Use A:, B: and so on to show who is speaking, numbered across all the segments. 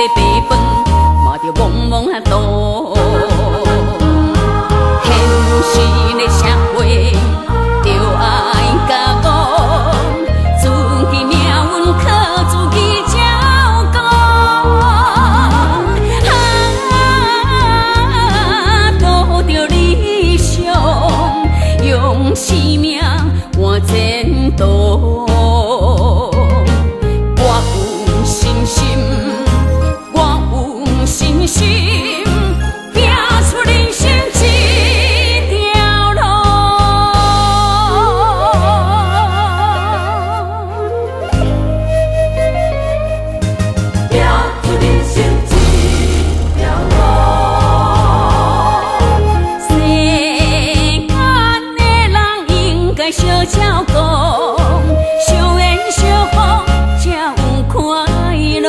A: 块白饭，嘛着忙忙啊度。现实的社会，着爱甲讲，自己命运靠自己照顾。拄着理想，用生命换前途。 信心，拼出人生一条路。拼出人生一条路。世间的人应该相照顾，相缘相扶，才有快乐。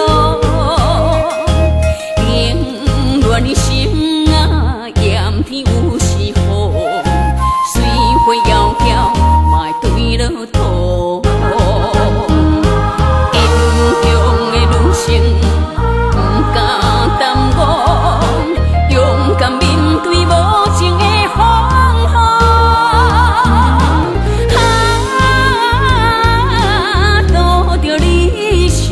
A: 你心啊，炎天有时雨，随花摇摇，嘛会对落土。英雄的人生，不敢耽误，勇敢面对无情的风雨。拄着理想，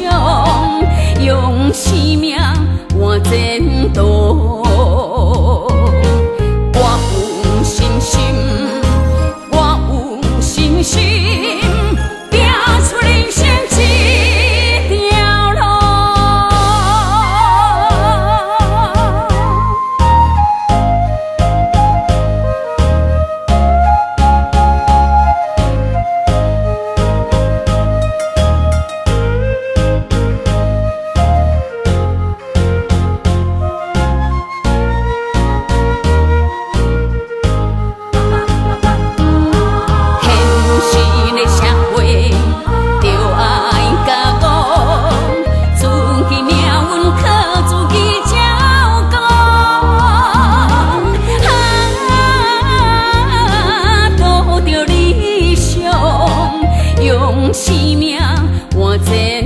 A: 用生命换前途。 生命换前。